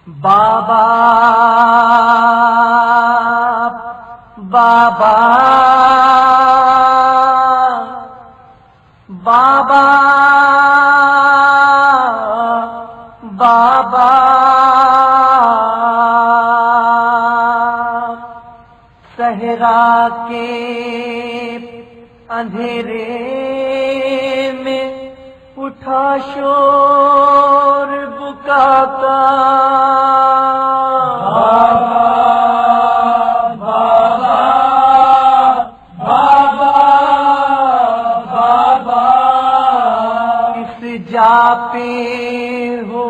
بابا بابا بابا بابا صحرا کے اندھیرے میں اٹھا شور بکا کا جا پہ ہو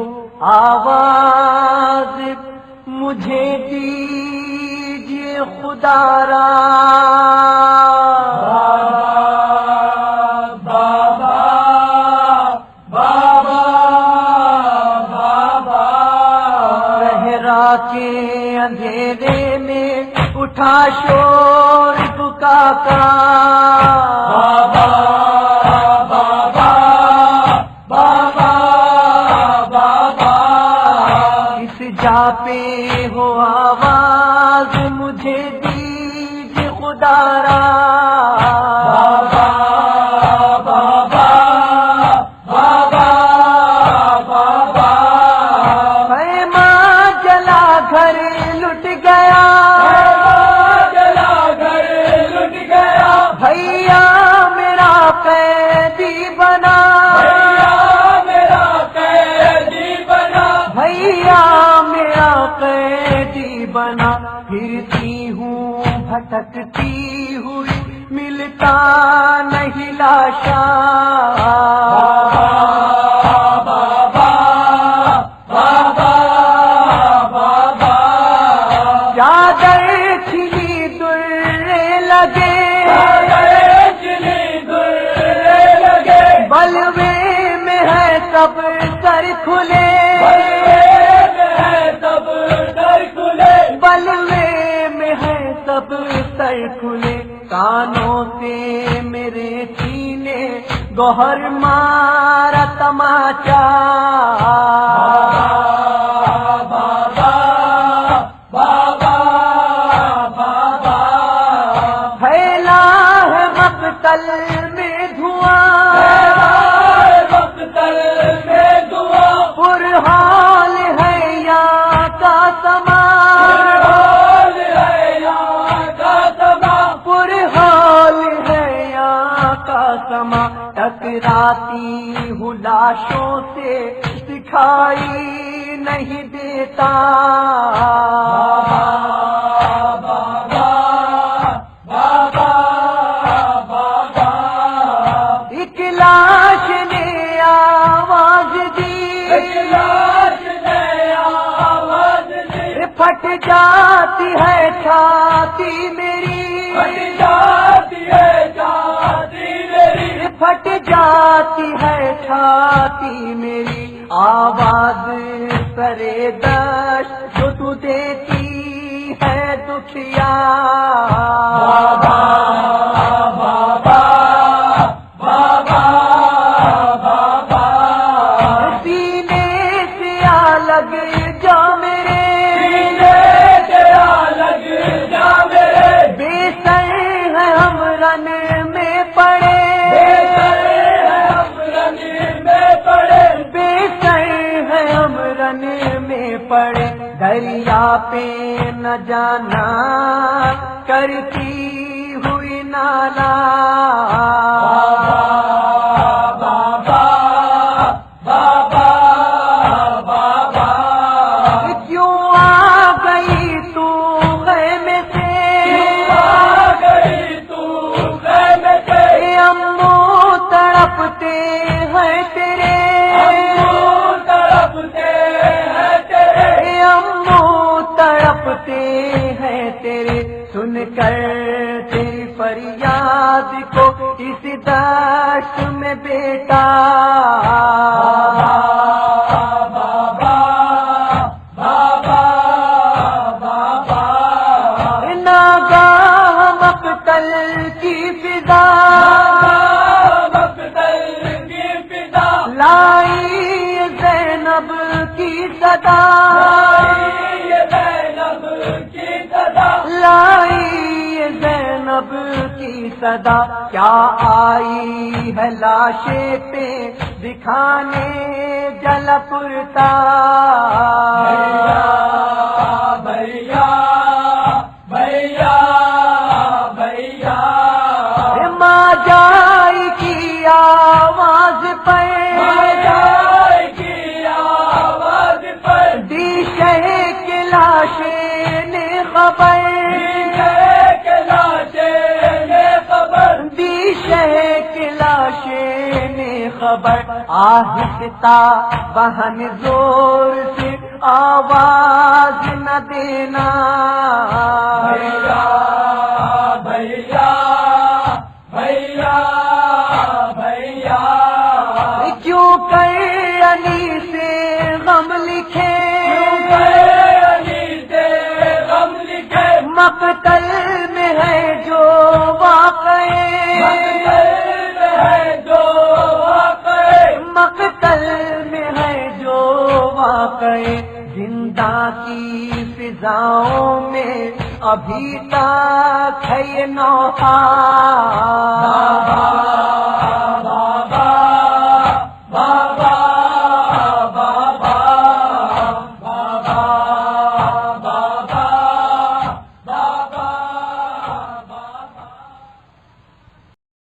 آواز مجھے دیجیے خدا را بابا بابا بابا صحرا کے اندھیرے میں اٹھا شور بکا کا پہ ہو آواز مجھے دیجیے خدا را بابا بابا بابا بابا خیمہ جلا گھر لٹ گیا جلا گھر لٹ گیا بھیا میرا قیدی بنا قیدی بنا پھرتی ہوں بھٹکتی ہوئی ملتا نہیں لاشا بابا بابا بابا چادر کھلی درے لگے بلوے میں ہے سب سر کھلے بلوے میں ہے سب سر کھلے کانوں سے میرے سینے گوہر مارا تماچا بابا بابا بابا پھیلا ہے مقتل میں دھواں مقتل میں دھواں پرحال ہے یہاں کا سما ٹکراتی ہوں لاشوں سے دکھائی نہیں دیتا بابا بابا بابا ایک لاش نے آواز دی پھٹ جاتی ہے چھاتی میری پھٹ جاتی ہے چھاتی میری آواز سرے دشت جو تو دیتی ہے دکھیا بابا بابا بابا بابا سینے سے لگ جا میرے بے سر ہے ہم رن میں پڑے پڑے دریا پہ نہ جانا کرتی ہوئی نالا بابا بابا بابا کیوں آ گئی تو خیمے سے امو تڑپتے ہیں تیرے تڑپتے ہیں تیرے سن کر تیری فریاد کو اس دشت میں بیٹا بابا بابا بابا ناگاہ مقتل کی فضا لائی زینب کی صدا صدا کیا آئی ہے لاشیں پہ دکھانے جل پرتا بھیا بھیا بھیا ماں جائی کی آواز پہ دی شہر کی لاشیں نے خبر دی شہر کی لاشیں نے خبر آہستہ بہن زور سے آواز نہ دینا بھیا بھیا بھیا بھیا کیوں کہ علی سے غم لکھے مقتل میں ہے جو واقعے مقتل میں ہے جو واقعے زندہ کی فضاؤں میں ابھی تک ہے یہ نوحہ